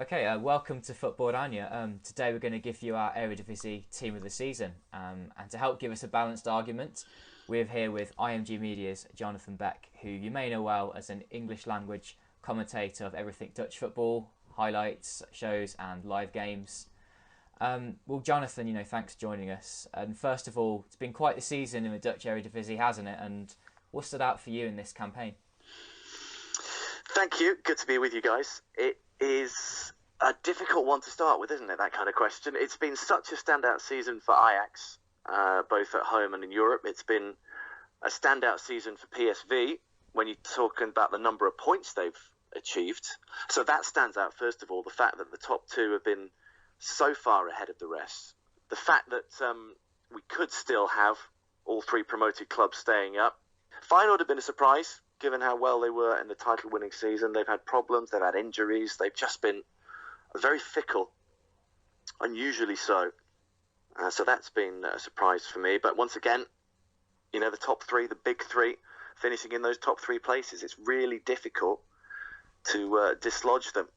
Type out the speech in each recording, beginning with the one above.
Okay, welcome to Football-Oranje. Today we're going to give you our Eredivisie Team of the Season. And to help give us a balanced argument, we're here with IMG Media's Jonathan Beck, who you may know well as an English language commentator of everything Dutch football, highlights, shows and live games. Well, Jonathan, thanks for joining us. And first of all, it's been quite the season in the Dutch Eredivisie, hasn't it? And what stood out for you in this campaign? Thank you. Good to be with you guys. It is a difficult one to start with, isn't it, that kind of question? It's been such a standout season for Ajax, both at home and in Europe. It's been a standout season for PSV when you're talking about the number of points they've achieved. So that stands out, first of all, the fact that the top two have been so far ahead of the rest. The fact that we could still have all three promoted clubs staying up. Feyenoord have been a surprise, given how well they were in the title-winning season. They've had problems, they've had injuries, they've just been very fickle, unusually so. So that's been a surprise for me. But once again, the top three, the big three, finishing in those top three places, it's really difficult to dislodge them.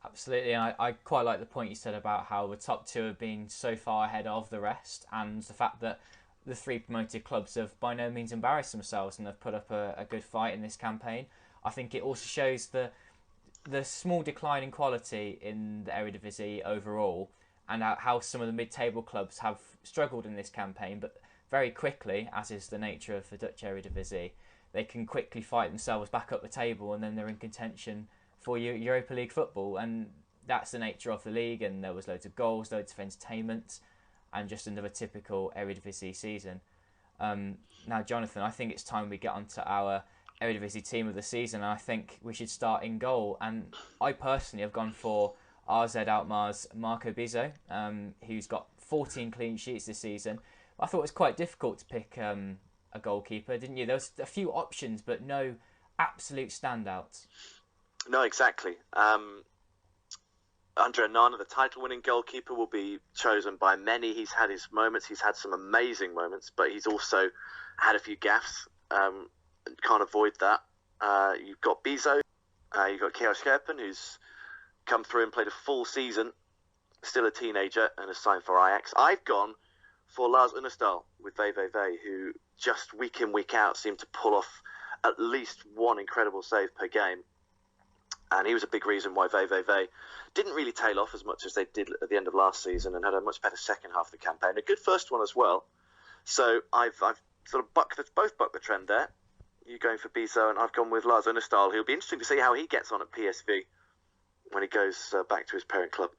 Absolutely, and I quite like the point you said about how the top two have been so far ahead of the rest, and the fact that the three promoted clubs have by no means embarrassed themselves and have put up a good fight in this campaign. I think it also shows the small decline in quality in the Eredivisie overall, and how some of the mid-table clubs have struggled in this campaign, but very quickly, as is the nature of the Dutch Eredivisie, they can quickly fight themselves back up the table, and then they're in contention for Europa League football, and that's the nature of the league. And there was loads of goals, loads of entertainment, and just another typical Eredivisie season. Now, Jonathan, I think it's time we get onto our Eredivisie team of the season, and I think we should start in goal. And I personally have gone for RZ Alkmaar's Marco Bizzo, who's got 14 clean sheets this season. I thought it was quite difficult to pick a goalkeeper, didn't you? There was a few options, but no absolute standouts. No, exactly. Andre Onana, the title-winning goalkeeper, will be chosen by many. He's had his moments. He's had some amazing moments, but he's also had a few gaffes. Can't avoid that. You've got Bizzo. You've got Kjell Scherpen, who's come through and played a full season, still a teenager, and has signed for Ajax. I've gone for Lars Unnestal with VVV, who just week in, week out seemed to pull off at least one incredible save per game. And he was a big reason why VVV didn't really tail off as much as they did at the end of last season, and had a much better second half of the campaign. A good first one as well. So I've sort of bucked the trend there. You going for Bizzo, and I've gone with Lars Unnestal, who'll be interesting to see how he gets on at PSV when he goes back to his parent club.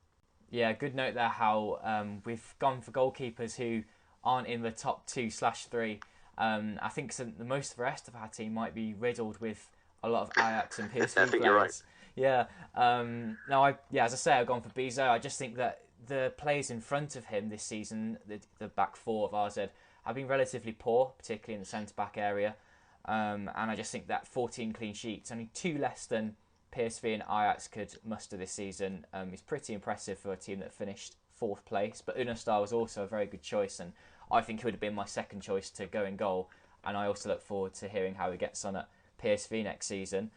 Yeah, good note there how we've gone for goalkeepers who aren't in the top 2/3. I think the most of the rest of our team might be riddled with a lot of Ajax and PSV I think players. you're right. Yeah. As I say, I've gone for Bizzo. I just think that the players in front of him this season, the back four of RZ, have been relatively poor, particularly in the centre-back area. And I just think that 14 clean sheets, only two less than PSV and Ajax could muster this season, is pretty impressive for a team that finished 4th place. But Unnestal was also a very good choice, and I think he would have been my second choice to go in goal. And I also look forward to hearing how he gets on at PSV next season.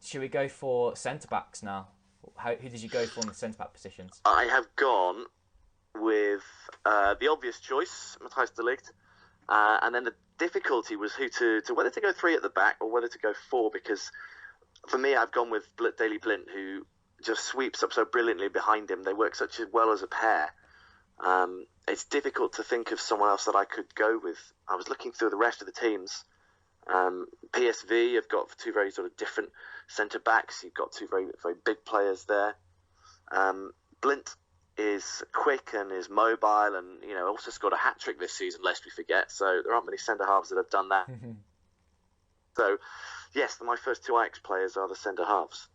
Should we go for centre-backs now? Who did you go for in the centre-back positions? I have gone with the obvious choice, Matthijs de Ligt. And then the difficulty was whether to go 3 at the back or whether to go 4, because for me, I've gone with Daley Blind, who just sweeps up so brilliantly behind him. They work such well as a pair. It's difficult to think of someone else that I could go with. I was looking through the rest of the teams. PSV have got 2 very sort of different centre-backs. You've got 2 very, very big players there. Blint is quick and is mobile, and also scored a hat-trick this season, lest we forget. So there aren't many centre-halves that have done that. So, yes, my first 2 Ajax players are the centre-halves.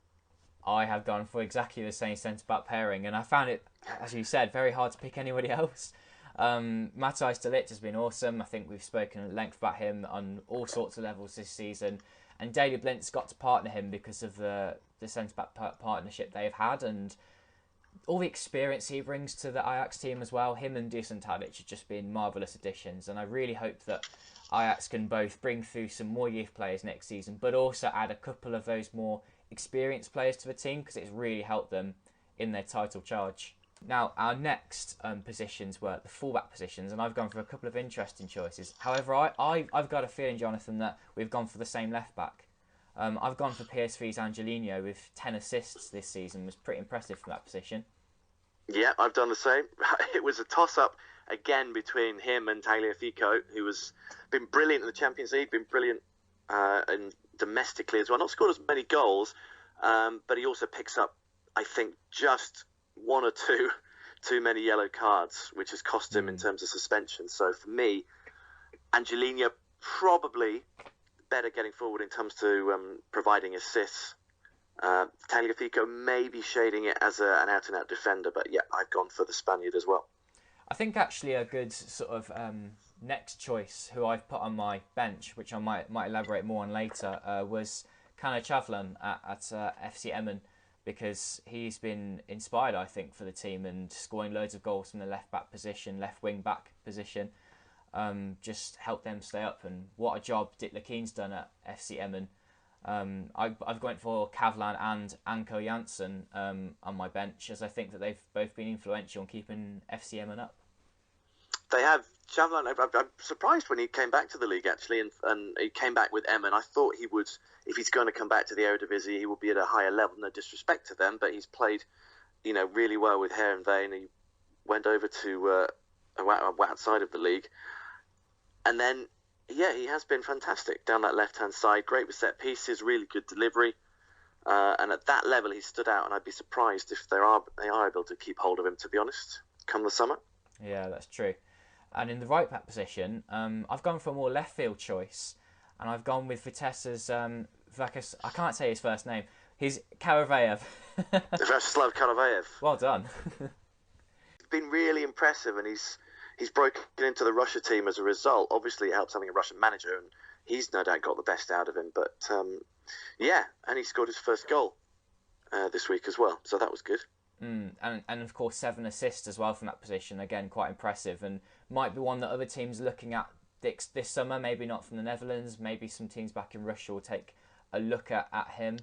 I have gone for exactly the same centre-back pairing, and I found it, as you said, very hard to pick anybody else. Matthijs de Ligt has been awesome. I think we've spoken at length about him on all sorts of levels this season. And Daley Blint's got to partner him because of the centre-back partnership they've had, and all the experience he brings to the Ajax team as well. Him and Dusan Tadic have just been marvellous additions, and I really hope that Ajax can both bring through some more youth players next season, but also add a couple of those more experienced players to the team, because it's really helped them in their title charge. Now, our next positions were the fullback positions, and I've gone for a couple of interesting choices. However, I've got a feeling, Jonathan, that we've gone for the same left back. I've gone for PSV's Angelino with 10 assists this season. Was pretty impressive from that position. Yeah, I've done the same. It was a toss-up again between him and Tagliafico, who has been brilliant in the Champions League, been brilliant and domestically as well. Not scored as many goals, but he also picks up, I think, just one or two too many yellow cards, which has cost him in terms of suspension. So for me, Angelino probably better getting forward in terms to providing assists. Tagliafico may be shading it as an out-and-out defender, but yeah, I've gone for the Spaniard as well. I think actually a good sort of next choice, who I've put on my bench, which I might elaborate more on later, was Kana Chavlan at FC Emmen, because he's been inspired, I think, for the team and scoring loads of goals from the left-back position, left wing-back position. Just helped them stay up, and what a job Dick Lakeen's done at FC Emmen. I've gone for Cavlan and Anko Janssen on my bench, as I think that they've both been influential in keeping FC Emmen up. They have. Chavlan, I'm surprised when he came back to the league, actually, and he came back with Emmen. I thought he would, if he's going to come back to the Eredivisie, he will be at a higher level. No disrespect to them, but he's played, really well with Heerenveen. He went over to outside of the league. And then, yeah, he has been fantastic down that left-hand side. Great with set pieces, really good delivery. And at that level, he stood out, and I'd be surprised if they are able to keep hold of him, to be honest, come the summer. Yeah, that's true. And in the right-back position, I've gone for a more left-field choice, and I've gone with Vitesse's Vakas. I can't say his first name. He's Karavayev. Vasyslav Karavayev. Well done. He's been really impressive, and he's broken into the Russia team as a result. Obviously, it helps having a Russian manager, and he's no doubt got the best out of him. But yeah, and he scored his first goal this week as well, so that was good. And of course 7 assists as well from that position. Again, quite impressive, and might be one that other teams are looking at this summer. Maybe not from the Netherlands. Maybe some teams back in Russia will take a look at him.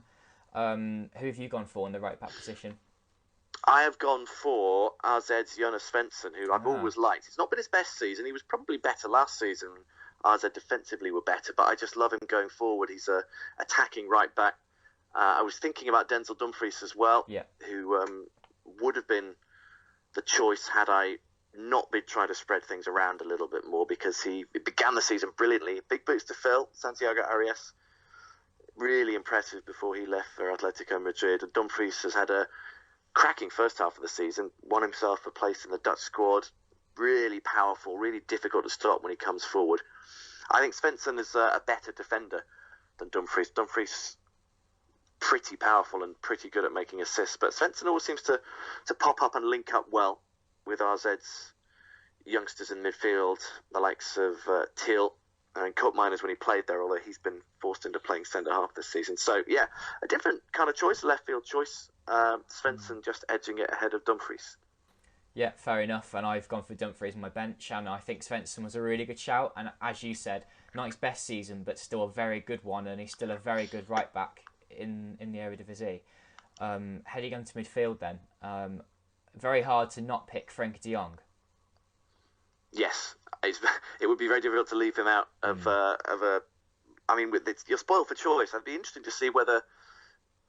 Who have you gone for in the right back position? I have gone for AZ's Jonas Svensson, who I've always liked. It's not been his best season. He was probably better last season. AZ defensively were better, but I just love him going forward. He's a attacking right back. I was thinking about Denzel Dumfries as well, who would have been the choice had I not been trying to spread things around a little bit more, because he began the season brilliantly. Big boots to fill. Santiago Arias, really impressive before he left for Atletico Madrid. And Dumfries has had a cracking first half of the season, won himself a place in the Dutch squad. Really powerful, really difficult to stop when he comes forward. I think Svensson is a better defender than Dumfries. Dumfries pretty powerful and pretty good at making assists, but Svensson always seems to pop up and link up well with RZ's youngsters in midfield, the likes of Thiel and Koopmeiners when he played there, although he's been forced into playing centre-half this season. So, yeah, a different kind of choice, left-field choice. Svensson just edging it ahead of Dumfries. Yeah, fair enough. And I've gone for Dumfries on my bench, and I think Svensson was a really good shout. And as you said, not his best season, but still a very good one, and he's still a very good right-back in the Eredivisie. Heading on to midfield then, very hard to not pick Frenkie de Jong. Yes, it would be very difficult to leave him out of a. I mean, you're spoiled for choice. It'd be interesting to see whether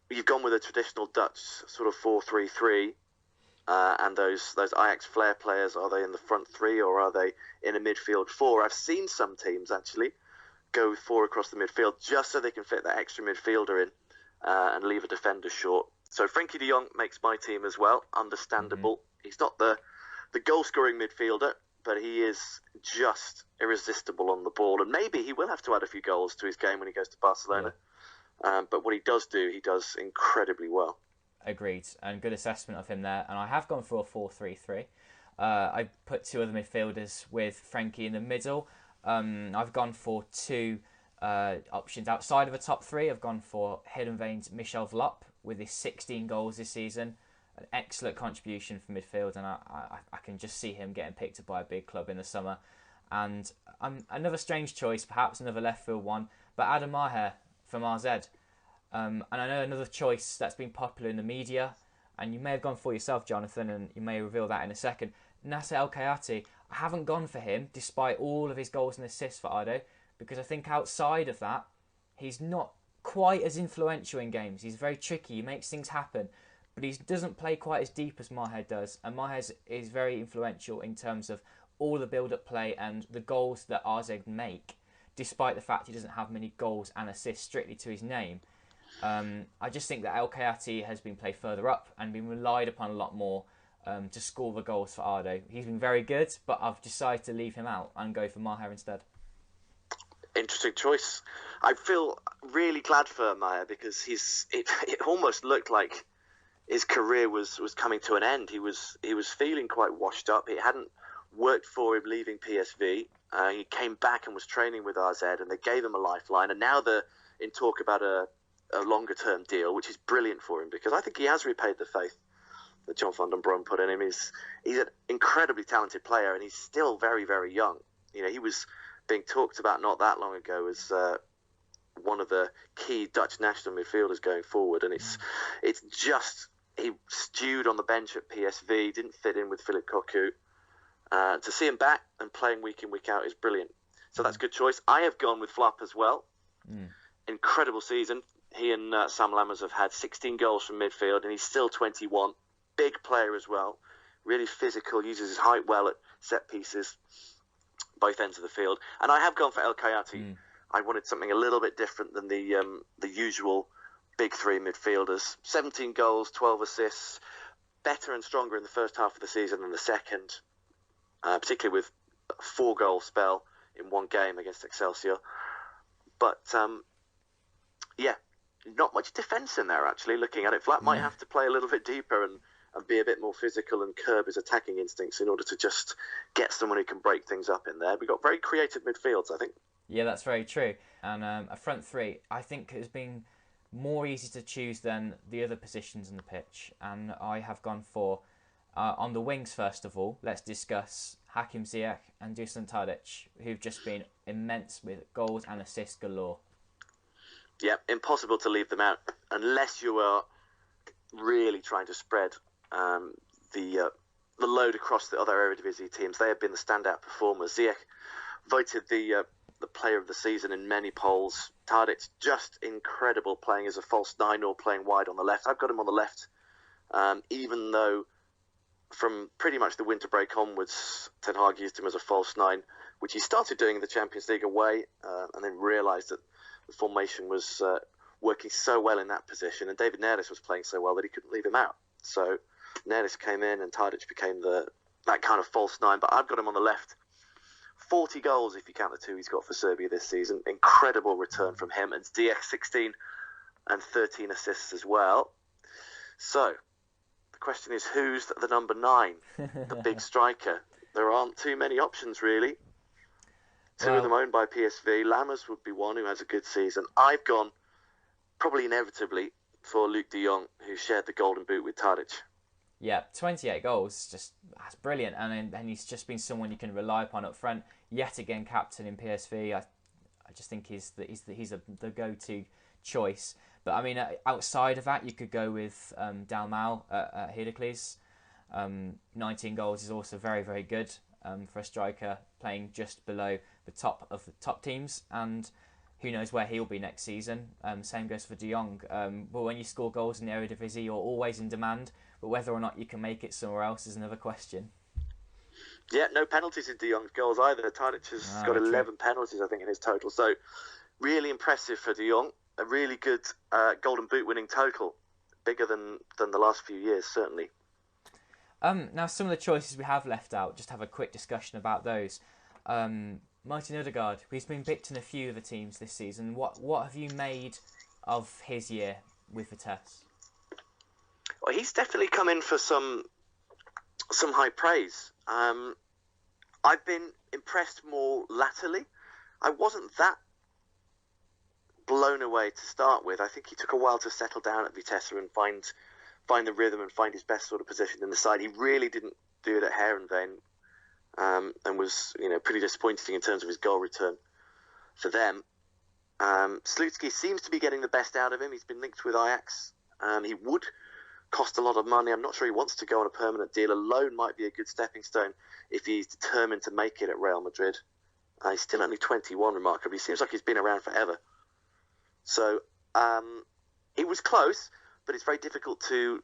you've gone with a traditional Dutch sort of 4-3-3, and those Ajax flair players, are they in the front three or are they in a midfield 4? I've seen some teams actually go with 4 across the midfield just so they can fit that extra midfielder in and leave a defender short. So Frenkie de Jong makes my team as well. Understandable. He's not the goal-scoring midfielder, but he is just irresistible on the ball. And maybe he will have to add a few goals to his game when he goes to Barcelona. Yeah. But what he does do, he does incredibly well. Agreed. And good assessment of him there. And I have gone for a 4-3-3. I put 2 other midfielders with Frenkie in the middle. I've gone for 2 options outside of a top 3. I've gone for Heerenveen's Michel Vlop with his 16 goals this season. An excellent contribution from midfield, and I can just see him getting picked up by a big club in the summer. And another strange choice, perhaps another left field one, but Adam Maher from RZ. And I know another choice that's been popular in the media and you may have gone for yourself, Jonathan, and you may reveal that in a second. Nasser El Kayati, I haven't gone for him despite all of his goals and assists for Ardo, because I think outside of that, he's not quite as influential in games. He's very tricky, he makes things happen, but he doesn't play quite as deep as Maher does, and Maher is very influential in terms of all the build-up play and the goals that AZ make, despite the fact he doesn't have many goals and assists strictly to his name. I just think that El Kayati has been played further up and been relied upon a lot more to score the goals for Ardo. He's been very good, but I've decided to leave him out and go for Maher instead. Interesting choice. I feel really glad for Maher because it almost looked like his career was coming to an end. He was feeling quite washed up. It hadn't worked for him leaving PSV. He came back and was training with RZ, and they gave him a lifeline. And now they're in talk about a longer term deal, which is brilliant for him because I think he has repaid the faith that John van den Brom put in him. He's an incredibly talented player, and he's still very, very young. You know, he was being talked about not that long ago as one of the key Dutch national midfielders going forward, and it's just he stewed on the bench at PSV, didn't fit in with Philip Cocu. To see him back and playing week in, week out is brilliant. So that's a good choice. I have gone with Flop as well. Incredible season. He and Sam Lammers have had 16 goals from midfield, and he's still 21. Big player as well. Really physical, uses his height well at set pieces, both ends of the field. And I have gone for El Kayati. I wanted something a little bit different than the usual big three midfielders. 17 goals, 12 assists. Better and stronger in the first half of the season than the second, particularly with a 4-goal spell in one game against Excelsior. But, yeah, not much defence in there, actually, looking at it. Flat might have to play a little bit deeper and be a bit more physical and curb his attacking instincts in order to just get someone who can break things up in there. We've got very creative midfields, I think. Yeah, that's very true. And a front three, I think, has been more easy to choose than the other positions in the pitch. And I have gone for, on the wings, first of all, let's discuss Hakim Ziyech and Dusan Tadic, who've just been immense with goals and assists galore. Yeah, impossible to leave them out unless you are really trying to spread the load across the other Eredivisie teams. They have been the standout performers. Ziyech voted the player of the season in many polls. Tadic, just incredible playing as a false nine or playing wide on the left. I've got him on the left, even though from pretty much the winter break onwards, Ten Hag used him as a false nine, which he started doing in the Champions League away, and then realised that the formation was working so well in that position, and David Neres was playing so well that he couldn't leave him out. So Neres came in, and Tadic became that kind of false nine. But I've got him on the left. 40 goals if you count the 2 he's got for Serbia this season. Incredible return from him. And Ziyech 16 and 13 assists as well. So the question is, who's the number 9, the big striker? There aren't too many options, really. Two of them owned by PSV. Lammers would be one who has a good season. I've gone, probably inevitably, for Luc de Jong, who shared the golden boot with Tadic. Yeah, 28 goals, that's brilliant. And he's just been someone you can rely upon up front. Yet again, captain in PSV. I just think he's the go-to choice. But I mean, outside of that, you could go with Dalmau at Heracles. 19 goals is also very, very good for a striker playing just below the top of the top teams, and who knows where he'll be next season. Same goes for De Jong. But when you score goals in the Eredivisie, you're always in demand, but whether or not you can make it somewhere else is another question. Yeah, no penalties in De Jong's goals either. Tadic has got 11 penalties, I think, in his total. So really impressive for De Jong. A really good Golden Boot winning total. Bigger than the last few years, certainly. Now, some of the choices we have left out, just have a quick discussion about those. Martin Odegaard, he's been picked in a few of the teams this season. What have you made of his year with Vitesse? Well, he's definitely come in for some high praise. I've been impressed more latterly. I wasn't that blown away to start with. I think he took a while to settle down at Vitesse and find the rhythm and find his best sort of position in the side. He really didn't do it at Heerenveen, and was pretty disappointing in terms of his goal return for them. Slutsky seems to be getting the best out of him. He's been linked with Ajax. He would cost a lot of money. I'm not sure he wants to go on a permanent deal. A loan might be a good stepping stone if he's determined to make it at Real Madrid. He's still only 21, remarkably. Seems like he's been around forever. So it was close, but it's very difficult to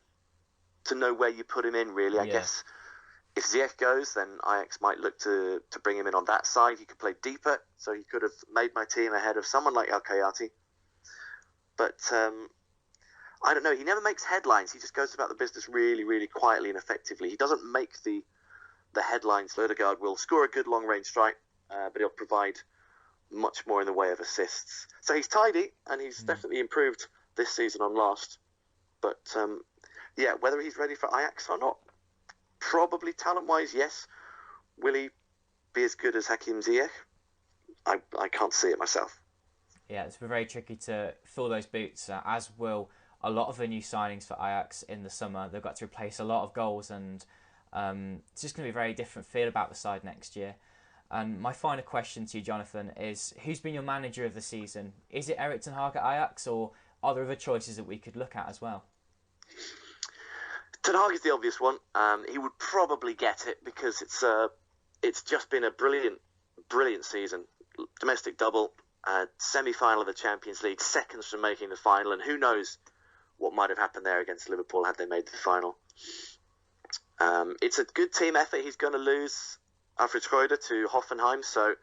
know where you put him in, really. I guess if Ziyech goes, then Ajax might look to bring him in on that side. He could play deeper, so he could have made my team ahead of someone like El Kayati. But I don't know. He never makes headlines. He just goes about the business really, really quietly and effectively. He doesn't make the headlines. Ødegaard will score a good long-range strike, but he'll provide much more in the way of assists. So he's tidy, and he's definitely improved this season on last. But, whether he's ready for Ajax or not, probably talent-wise, yes. Will he be as good as Hakim Ziyech? I can't see it myself. Yeah, it's been very tricky to fill those boots, as will a lot of the new signings for Ajax in the summer. They've got to replace a lot of goals, and it's just going to be a very different feel about the side next year. And my final question to you, Jonathan, is who's been your manager of the season? Is it Erik ten Hag at Ajax, or are there other choices that we could look at as well? Ten Hag is the obvious one. He would probably get it because it's just been a brilliant season. Domestic double, semi-final of the Champions League, seconds from making the final, and who knows what might have happened there against Liverpool had they made the final. It's a good team effort. He's going to lose Alfred Schreuder to Hoffenheim, so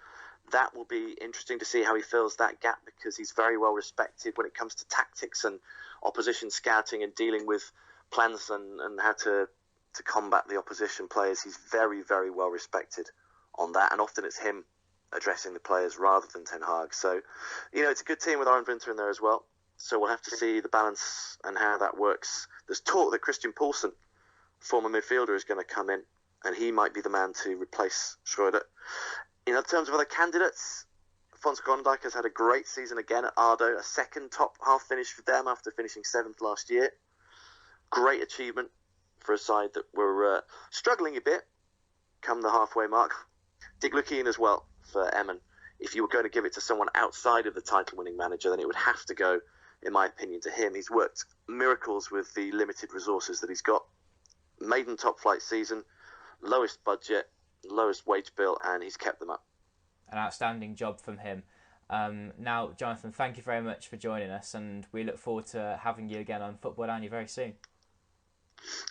that will be interesting to see how he fills that gap, because he's very well respected when it comes to tactics and opposition scouting and dealing with plans and how to combat the opposition players. He's very, very well respected on that, and often it's him addressing the players rather than Ten Hag. So, it's a good team with Arjen Winter in there as well. So we'll have to see the balance and how that works. There's talk that Christian Poulsen, former midfielder, is going to come in, and he might be the man to replace Schreuder. In terms of other candidates, Fons Grondijk has had a great season again at Ardo, a second top half finish for them after finishing 7th last year. Great achievement for a side that were struggling a bit come the halfway mark. Dick Lukien as well for Emmen. If you were going to give it to someone outside of the title-winning manager, then it would have to go, in my opinion, to him. He's worked miracles with the limited resources that he's got. Maiden top-flight season, lowest budget, lowest wage bill, and he's kept them up. An outstanding job from him. Now, Jonathan, thank you very much for joining us, and we look forward to having you again on Football-Oranje very soon.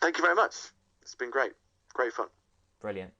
Thank you very much. It's been great. Great fun. Brilliant.